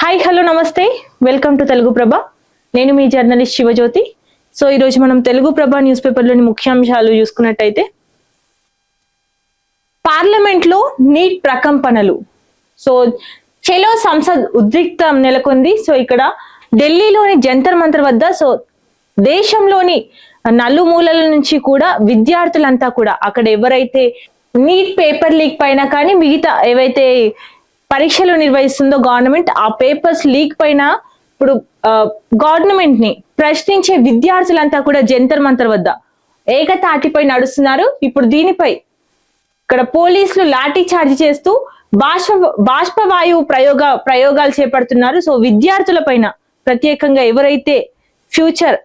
Hi hello నమస్తే welcome to Telugu ప్రభ. నేను మీ journalist Shivajyothi. So ఈరోజు మనం తెలుగు ప్రభ న్యూస్ పేపర్లోని ముఖ్యాంశాలు చూసుకున్నట్టయితే, పార్లమెంట్లో నీట్ ప్రకంపనలు. సో చెలో సంసద్ ఉద్రిక్తం నెలకొంది. సో ఇక్కడ ఢిల్లీలోని జంతర్ మంతర్ వద్ద దేశంలోని నలుమూలల నుంచి కూడా విద్యార్థులంతా కూడా అక్కడ ఎవరైతే నీట్ పేపర్ లీక్ పైన కానీ మిగతా ఏవైతే పరీక్షలు నిర్వహిస్తుందో గవర్నమెంట్, ఆ పేపర్స్ లీక్ పైన ఇప్పుడు గవర్నమెంట్ ని ప్రశ్నించే విద్యార్థులంతా కూడా జంతర్ మంతర్ వద్ద ఏకతాటిపై నడుస్తున్నారు. ఇప్పుడు దీనిపై ఇక్కడ పోలీసులు లాఠీ చార్జ్ చేస్తూ బాష్పవాయువు ప్రయోగాలు చేపడుతున్నారు. సో విద్యార్థుల పైన ప్రత్యేకంగా ఎవరైతే ఫ్యూచర్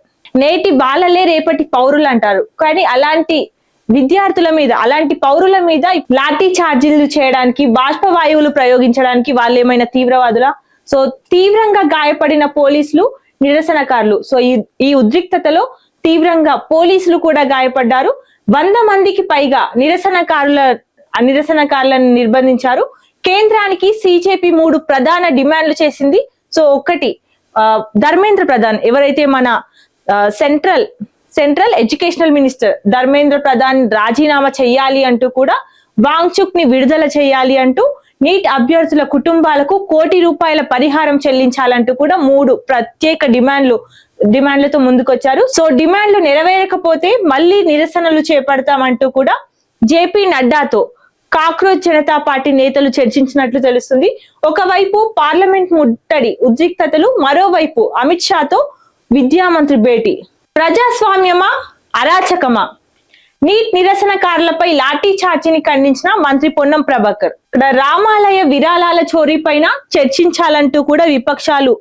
నేటి బాలలే రేపటి పౌరులు అంటారు, కానీ అలాంటి విద్యార్థుల మీద, అలాంటి పౌరుల మీద లాఠీ ఛార్జీలు చేయడానికి, బాష్పవాయువులు ప్రయోగించడానికి వాళ్ళు ఏమైనా తీవ్రవాదులా? సో తీవ్రంగా గాయపడిన పోలీసులు, నిరసనకారులు. సో ఈ ఉద్రిక్తతలో తీవ్రంగా పోలీసులు కూడా గాయపడ్డారు. 100 మందికి పైగా నిరసనకారులను నిర్బంధించారు. కేంద్రానికి సిజేపీ 3 ప్రధాన డిమాండ్లు చేసింది. సో ఒకటి, ధర్మేంద్ర ప్రధాన్ ఎవరైతే మన central educational minister Dharmendra Pradhan రాజీనామా చేయాలి అంటూ కూడా, వాంగ్చుక్ ని విడుదల చేయాలి అంటూ, నీట్ అభ్యర్థుల కుటుంబాలకు ₹1 కోటి పరిహారం చెల్లించాలంటూ కూడా 3 ప్రత్యేక డిమాండ్లతో ముందుకొచ్చారు. సో డిమాండ్లు నెరవేరకపోతే మళ్ళీ నిరసనలు చేపడతామంటూ కూడా జేపీ నడ్డాతో కాక్రోచ్ జనతా పార్టీ నేతలు చర్చించినట్లు తెలుస్తుంది. ఒకవైపు పార్లమెంట్ ముట్టడి ఉద్రిక్తతలు, మరోవైపు అమిత్ షాతో విద్యామంత్రి భేటీ. ప్రజాస్వామ్యమా అరాచకమా? నీట్ నిరసనకారులపై లాఠీ చార్జీని ఖండించిన మంత్రి పొన్నం ప్రభాకర్. ఇక్కడ రామాలయ విరాళాల చోరీ పైన చర్చించాలంటూ కూడా విపక్షాలు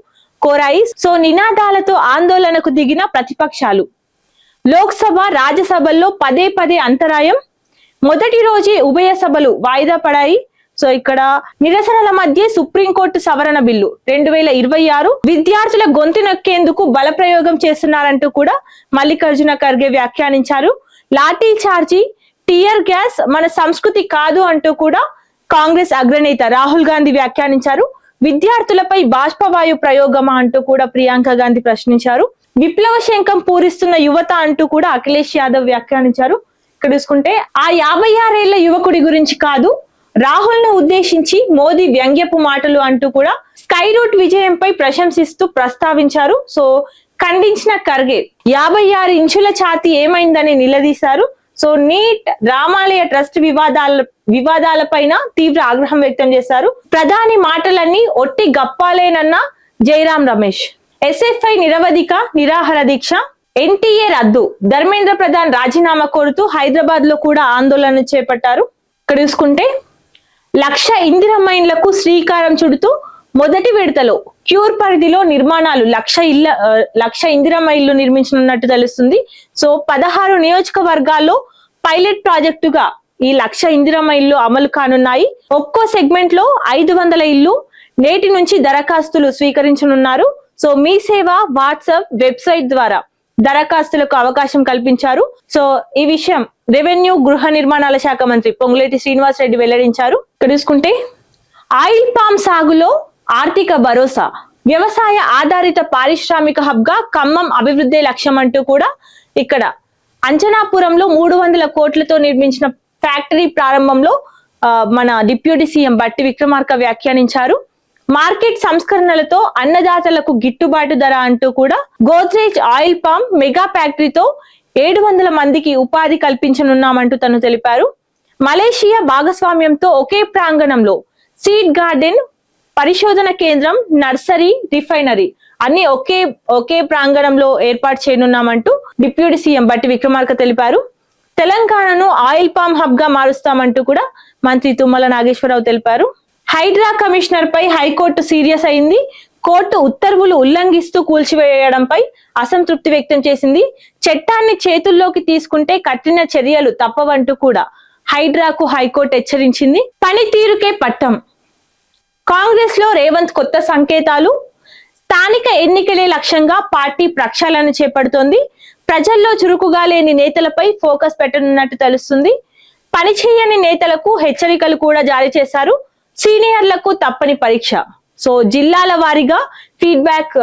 కోరాయి. సో నినాదాలతో ఆందోళనకు దిగిన ప్రతిపక్షాలు. లోక్సభ, రాజ్యసభల్లో పదే అంతరాయం. మొదటి రోజే ఉభయ సభలు వాయిదా పడాయి. సో ఇక్కడ నిరసనల మధ్య సుప్రీంకోర్టు సవరణ బిల్లు 2026 విద్యార్థుల గొంతు నొక్కేందుకు బల ప్రయోగం చేస్తున్నారంటూ కూడా మల్లికార్జున ఖర్గే వ్యాఖ్యానించారు. లాఠీ చార్జీ, టియర్ గ్యాస్ మన సంస్కృతి కాదు అంటూ కూడా కాంగ్రెస్ అగ్రనేత రాహుల్ గాంధీ వ్యాఖ్యానించారు. విద్యార్థులపై బాష్పవాయు ప్రయోగమా అంటూ కూడా ప్రియాంక గాంధీ ప్రశ్నించారు. విప్లవ శంఖం పూరిస్తున్న యువత అంటూ కూడా అఖిలేష్ యాదవ్ వ్యాఖ్యానించారు. ఇక్కడ చూసుకుంటే ఆ 56 ఏళ్ల యువకుడి గురించి కాదు, రాహుల్ ను ఉద్దేశించి మోదీ వ్యంగ్యపు మాటలు అంటూ కూడా స్కై రూట్ విజయంపై ప్రశంసిస్తూ ప్రస్తావించారు. సో ఖండించిన ఖర్గే 56 ఇంచుల ఛాతీ ఏమైందని నిలదీశారు. సో నీట్, రామాలయ ట్రస్ట్ వివాదాలపైన తీవ్ర ఆగ్రహం వ్యక్తం చేశారు. ప్రధాని మాటలన్నీ ఒట్టి గప్పాలేనన్న జైరాం రమేష్. ఎస్ఎఫ్ఐ నిరవధిక నిరాహార దీక్ష. ఎన్టీఏ రద్దు, ధర్మేంద్ర ప్రధాన్ రాజీనామా కోరుతూ హైదరాబాద్ లో కూడా ఆందోళన చేపట్టారు. ఇక్కడ చూసుకుంటే 1,00,000 ఇందిరమ్మ శ్రీకారం చుడుతూ మొదటి విడతలో క్యూర్ పరిధిలో నిర్మాణాలు 1,00,000 ఇందిరమ్మ ఇళ్లు నిర్మించనున్నట్టు తెలుస్తుంది. సో 16 నియోజకవర్గాల్లో పైలట్ ప్రాజెక్టుగా ఈ 1,00,000 ఇందిరమ్మ ఇళ్లు అమలు కానున్నాయి. ఒక్కో సెగ్మెంట్ లో 500 ఇళ్లు నేటి నుంచి దరఖాస్తులు స్వీకరించనున్నారు. సో మీ సేవ వాట్సాప్ వెబ్సైట్ ద్వారా దరఖాస్తులకు అవకాశం కల్పించారు. సో ఈ విషయం రెవెన్యూ గృహ నిర్మాణాల శాఖ మంత్రి పొంగులేటి శ్రీనివాస్ రెడ్డి వెల్లడించారు. ఇక్కడ చూసుకుంటే ఆయిల్ పామ్ సాగులో ఆర్థిక భరోసా, వ్యవసాయ ఆధారిత పారిశ్రామిక హబ్ గా ఖమ్మం అభివృద్ధి లక్ష్యం అంటూ కూడా ఇక్కడ అంజనాపురంలో 300 కోట్లతో నిర్మించిన ఫ్యాక్టరీ ప్రారంభంలో మన డిప్యూటీ సీఎం బట్టి విక్రమార్క వ్యాఖ్యానించారు. మార్కెట్ సంస్కరణలతో అన్నదాతలకు గిట్టుబాటు ధర అంటూ కూడా గోద్రేజ్ ఆయిల్ పామ్ మెగా ఫ్యాక్టరీతో 700 మందికి ఉపాధి కల్పించనున్నామంటూ తను తెలిపారు. మలేషియా భాగస్వామ్యంతో ఒకే ప్రాంగణంలో సీడ్ గార్డెన్, పరిశోధన కేంద్రం, నర్సరీ, రిఫైనరీ అన్ని ఒకే ప్రాంగణంలో ఏర్పాటు చేయనున్నామంటూ డిప్యూటీ సీఎం బట్టి విక్రమార్క తెలిపారు. తెలంగాణను ఆయిల్ పామ్ హబ్ గా మారుస్తామంటూ కూడా మంత్రి తుమ్మల నాగేశ్వరరావు తెలిపారు. హైడ్రా కమిషనర్ పై హైకోర్టు సీరియస్ అయింది. కోర్టు ఉత్తర్వులు ఉల్లంఘిస్తూ కూల్చివేయడంపై అసంతృప్తి వ్యక్తం చేసింది. చట్టాన్ని చేతుల్లోకి తీసుకుంటే కఠిన చర్యలు తప్పవంటూ కూడా హైడ్రాకు హైకోర్టు హెచ్చరించింది. పనితీరుకే పట్టం. కాంగ్రెస్ లో రేవంత్ కొత్త సంకేతాలు. స్థానిక ఎన్నికలే లక్ష్యంగా పార్టీ ప్రక్షాళన చేపడుతోంది. ప్రజల్లో చురుకుగా లేని నేతలపై ఫోకస్ పెట్టనున్నట్టు తెలుస్తుంది. పనిచేయని నేతలకు హెచ్చరికలు కూడా జారీ చేశారు. సీనియర్లకు తప్పని పరీక్ష. సో జిల్లాల వారీగా ఫీడ్బ్యాక్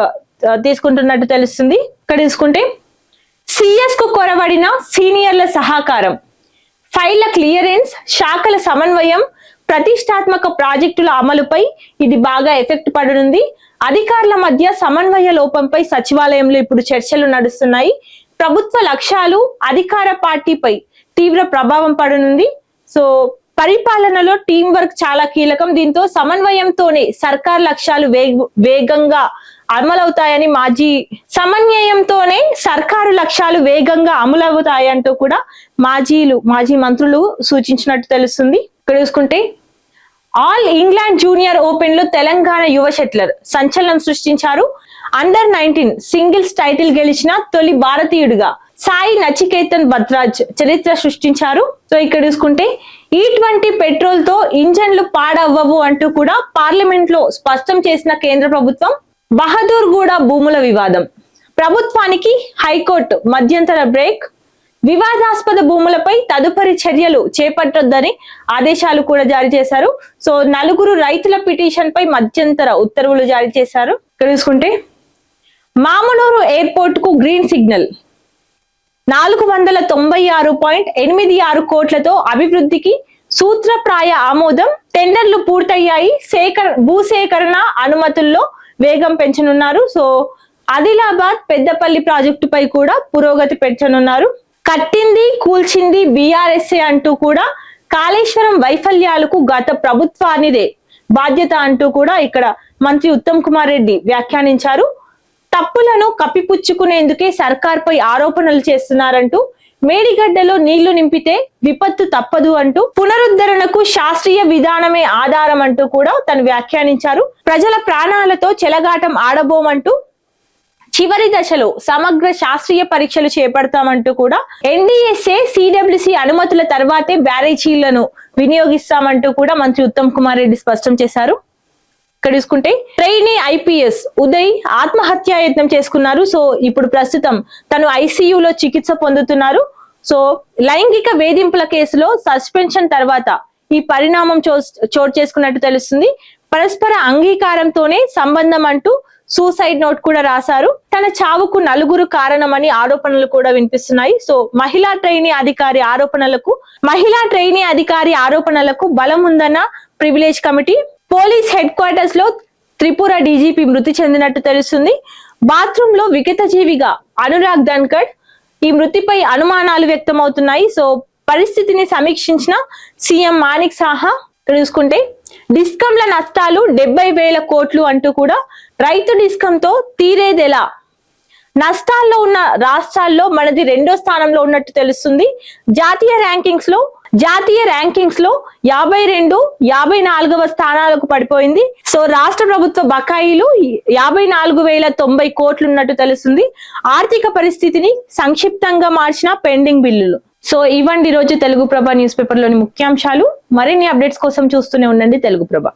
తీసుకుంటున్నట్టు తెలుస్తుంది. ఇక్కడ తీసుకుంటే సిఎస్ కు కొరబడిన సీనియర్ల సహకారం, ఫైళ్ల క్లియరెన్స్, శాఖల సమన్వయం, ప్రతిష్టాత్మక ప్రాజెక్టుల అమలుపై ఇది బాగా ఎఫెక్ట్ పడనుంది. అధికారుల మధ్య సమన్వయ లోపంపై సచివాలయంలో ఇప్పుడు చర్చలు నడుస్తున్నాయి. ప్రభుత్వ లక్ష్యాలు అధికార పార్టీపై తీవ్ర ప్రభావం పడనుంది. సో పరిపాలనలో టీం వర్క్ చాలా కీలకం. దీంతో సమన్వయంతోనే సర్కార్ లక్ష్యాలు వేగంగా అమలవుతాయని సమన్వయంతోనే సర్కారు లక్ష్యాలు వేగంగా అమలవుతాయంటూ కూడా మాజీ మంత్రులు సూచించినట్టు తెలుస్తుంది. ఇక్కడ చూసుకుంటే ఆల్ ఇంగ్లాండ్ జూనియర్ ఓపెన్ లో తెలంగాణ యువ షట్లర్ సంచలనం సృష్టించారు. అండర్-19 సింగిల్స్ టైటిల్ గెలిచిన తొలి భారతీయుడిగా సాయి నచికేతన్ బత్రాజ్ చరిత్ర సృష్టించారు. సో ఇక్కడ చూసుకుంటే E20 పెట్రోల్ తో ఇంజన్లు పాడవ్వవు అంటూ కూడా పార్లమెంట్ లో స్పష్టం చేసిన కేంద్ర ప్రభుత్వం. బహదూర్గూడ భూముల వివాదం, ప్రభుత్వానికి హైకోర్టు మధ్యంతర బ్రేక్. వివాదాస్పద భూములపై తదుపరి చర్యలు చేపట్టొద్దని ఆదేశాలు కూడా జారీ చేశారు. సో 4 రైతుల పిటిషన్ పై మధ్యంతర ఉత్తర్వులు జారీ చేశారు. ఇక్కడ చూసుకుంటే మామునూరు ఎయిర్పోర్ట్ కు గ్రీన్ సిగ్నల్, 496.86 కోట్లతో అభివృద్ధికి సూత్రప్రాయ ఆమోదం. టెండర్లు పూర్తయ్యాయి. భూసేకరణ అనుమతుల్లో వేగం పెంచనున్నారు. సో ఆదిలాబాద్ పెద్దపల్లి ప్రాజెక్టుపై కూడా పురోగతి పెంచనున్నారు. కట్టింది కూల్చింది బీఆర్ఎస్ఏ అంటూ కూడా కాళేశ్వరం వైఫల్యాలకు గత ప్రభుత్వానిదే బాధ్యత అంటూ కూడా ఇక్కడ మంత్రి ఉత్తమ్ కుమార్ రెడ్డి వ్యాఖ్యానించారు. తప్పులను కప్పిపుచ్చుకునేందుకే సర్కార్పై ఆరోపణలు చేస్తున్నారంటూ, మేడిగడ్డలో నీళ్లు నింపితే విపత్తు తప్పదు అంటూ, పునరుద్ధరణకు శాస్త్రీయ విధానమే ఆధారం అంటూ కూడా తను వ్యాఖ్యానించారు. ప్రజల ప్రాణాలతో చెలగాటం ఆడబోమంటూ, చివరి దశలో సమగ్ర శాస్త్రీయ పరీక్షలు చేపడతామంటూ కూడా, ఎన్డీఎస్ఏ సిడబ్ల్యూసి అనుమతుల తర్వాతే బ్యారేజీలను వినియోగిస్తామంటూ కూడా మంత్రి ఉత్తమ్ కుమార్ రెడ్డి స్పష్టం చేశారు. ఇక్కడ చూసుకుంటే ట్రైనీ ఐపీఎస్ ఉదయ్ ఆత్మహత్యాయత్నం చేసుకున్నారు. సో ఇప్పుడు ప్రస్తుతం తను ఐసీయూలో చికిత్స పొందుతున్నారు. సో లైంగిక వేధింపుల కేసులో సస్పెన్షన్ తర్వాత ఈ పరిణామం చోటు చేసుకున్నట్టు తెలుస్తుంది. పరస్పర అంగీకారంతోనే సంబంధం అంటూ సూసైడ్ నోట్ కూడా రాశారు. తన చావుకు 4 కారణమని ఆరోపణలు కూడా వినిపిస్తున్నాయి. సో మహిళా ట్రైనీ అధికారి ఆరోపణలకు బలం ఉందన్న privilege committee. Police head quarters లో త్రిపుర డీజీపీ మృతి చెందినట్టు తెలుస్తుంది. బాత్రూమ్ లో విగతజీవిగా అనురాగ్ ధన్కడ్. ఈ మృతిపై అనుమానాలు వ్యక్తమవుతున్నాయి. సో పరిస్థితిని సమీక్షించిన సీఎం మాణిక్ సాహా. చూసుకుంటే డిస్కంల నష్టాలు 70,000 కోట్లు అంటూ కూడా, రైతు డిస్కంతో తీరేదెలా, నష్టాల్లో ఉన్న రాష్ట్రాల్లో మనది 2వ స్థానంలో ఉన్నట్టు తెలుస్తుంది. జాతీయ ర్యాంకింగ్స్ లో 52, 54వ స్థానాలకు పడిపోయింది. సో రాష్ట్ర ప్రభుత్వ బకాయిలు 54,090 కోట్లు ఉన్నట్టు తెలుస్తుంది. ఆర్థిక పరిస్థితిని సంక్షిప్తంగా మార్చిన పెండింగ్ బిల్లులు. సో ఇవ్వండి రోజు తెలుగు ప్రభ న్యూస్ పేపర్ లోని ముఖ్యాంశాలు. మరిన్ని అప్డేట్స్ కోసం చూస్తూనే ఉండండి తెలుగు ప్రభ.